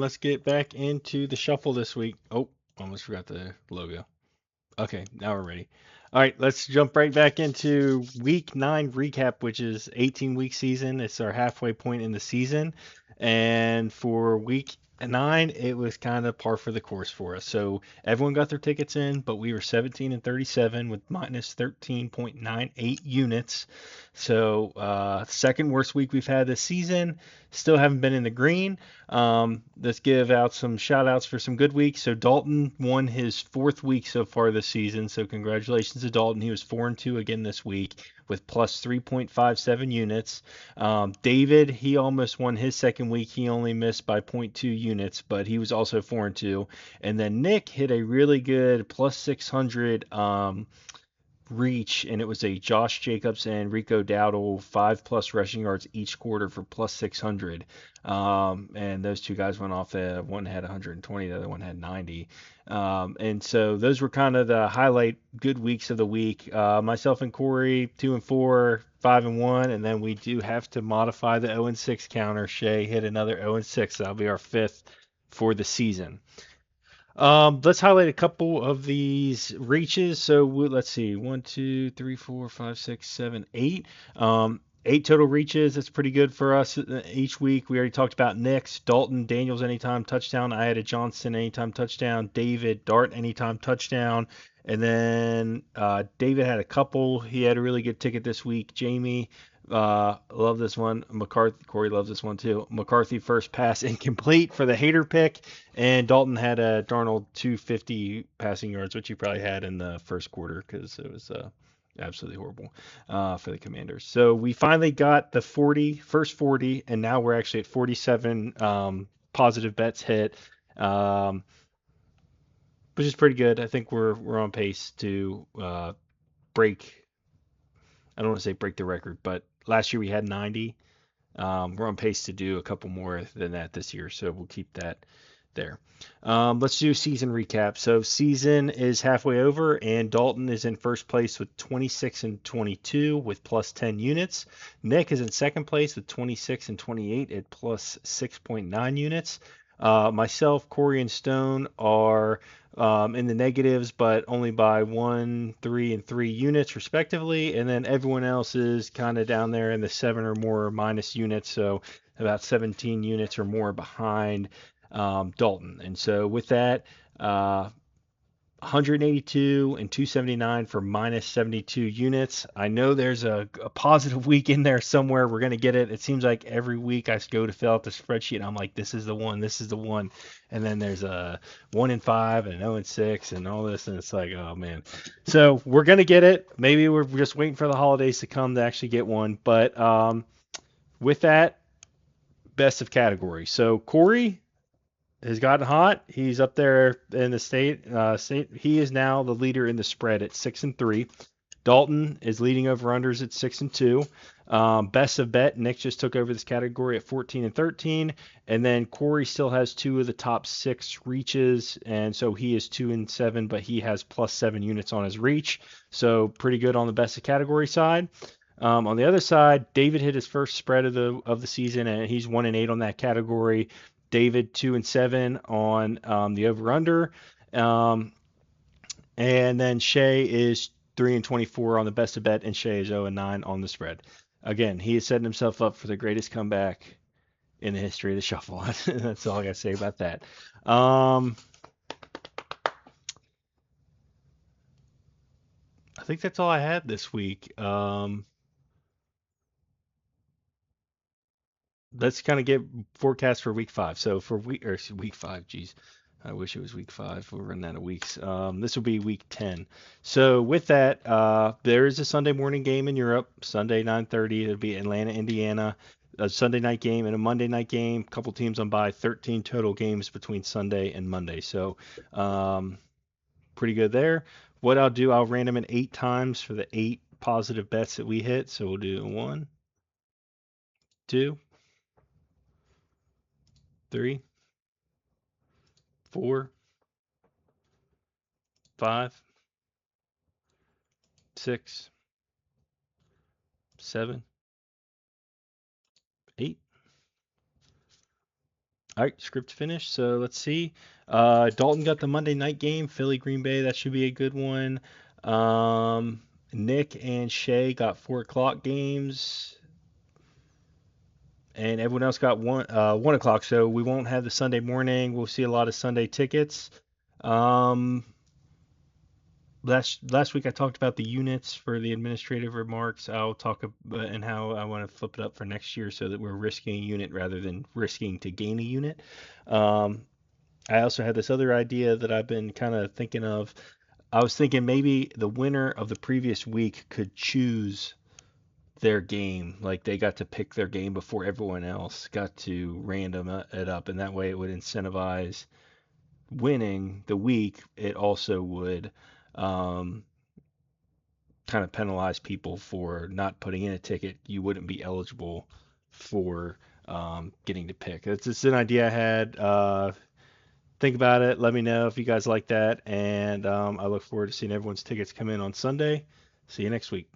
Let's get back into the shuffle this week. Oh, almost forgot the logo. Okay, now we're ready. All right, let's jump right back into week 9 recap, which is 18-week season. It's our halfway point in the season. And for week 9, it was kind of par for the course for us. So everyone got their tickets in, but we were 17 and 37 with minus 13.98 units. So, second worst week we've had this season. Still haven't been in the green. Let's give out some shout outs for some good weeks. So Dalton won his fourth week so far this season. So congratulations to Dalton. He was 4-2 again this week with plus 3.57 units. David, he almost won his second week. He only missed by zero point 0.2 units, but he was also 4-2. And then Nick hit a really good plus 600 reach, and it was a Josh Jacobs and Rico Dowdle 5+ rushing yards each quarter for plus 600. And those two guys went off. One had 120, the other one had 90. And so those were kind of the highlight good weeks of the week. Myself and Corey 2-4, 5-1, and then we do have to modify the 0-6 counter. Shay hit another 0-6. That'll be our fifth for the season. Let's highlight a couple of these reaches. So let's see, one, two, three, four, five, six, seven, eight. 8 total reaches. That's pretty good for us each week. We already talked about Nick's, Dalton, Daniels anytime touchdown. I had a Johnson anytime touchdown. David, Dart anytime touchdown. And then David had a couple. He had a really good ticket this week. Jamie, love this one. McCarthy, Corey loves this one too. McCarthy first pass incomplete for the hater pick. And Dalton had a Darnold 250 passing yards, which he probably had in the first quarter because it was absolutely horrible for the Commanders. So we finally got the first 40, and now we're actually at 47 positive bets hit, which is pretty good. I think we're on pace to break. I don't want to say break the record, but last year we had 90. We're on pace to do a couple more than that this year, so we'll keep that there. Let's do season recap. So season is halfway over, and Dalton is in first place with 26 and 22 with plus 10 units. Nick is in second place with 26 and 28 at plus 6.9 units. Myself, Corey, and Stone are in the negatives, but only by 1, 3, and 3 units respectively. And then everyone else is kind of down there in the 7 or more minus units, so about 17 units or more behind Dalton. And so with that, 182 and 279 for minus 72 units. I know there's a positive week in there somewhere. We're going to get it. It seems like every week I go to fill out the spreadsheet and I'm like, this is the one, this is the one. And then there's a 1-5 and 0-6 and all this. And it's like, oh man. So we're going to get it. Maybe we're just waiting for the holidays to come to actually get one. But with that, best of category. So Corey has gotten hot. He's up there in the state. He is now the leader in the spread at 6-3. Dalton is leading over unders at 6-2. Best of bet, Nick just took over this category at 14-13, and then Corey still has two of the top 6 reaches, and so he is 2-7, but he has plus 7 units on his reach, so pretty good on the best of category side. On the other side, David hit his first spread of the season, and he's 1-8 on that category. David 2-7 on the over under, and then Shay is 3-24 on the best of bet, and Shay is 0-9 on the spread. Again, he is setting himself up for the greatest comeback in the history of the shuffle. That's all I got to say about that. I think that's all I had this week. Let's kind of get forecast for week 5. So for week 5, geez, I wish it was week 5. We're running out of weeks. This will be week 10. So with that, there is a Sunday morning game in Europe, Sunday 9:30. It'll be Atlanta, Indiana. A Sunday night game and a Monday night game. Couple teams on by 13 total games between Sunday and Monday. So pretty good there. What I'll do, I'll random it 8 times for the 8 positive bets that we hit. So we'll do 1, 2, 3, 4, 5, 6, 7, 8, All right, script finished. So let's see. Dalton got the Monday night game, Philly Green Bay. That should be a good one. Um, Nick and Shay got 4 o'clock games, and everyone else got 1 o'clock. So we won't have the Sunday morning. We'll see a lot of Sunday tickets. Um, last week I talked about the units for the administrative remarks. I'll talk about and how I want to flip it up for next year so that we're risking a unit rather than risking to gain a unit. Um, I also had this other idea that I've been kind of thinking of. I was thinking maybe the winner of the previous week could choose their game. Like they got to pick their game before everyone else got to random it up, and that way it would incentivize winning the week. It also would um, kind of penalize people for not putting in a ticket. You wouldn't be eligible for getting to pick. It's just an idea I had. Think about it. Let me know if you guys like that. And I look forward to seeing everyone's tickets come in on Sunday. See you next week.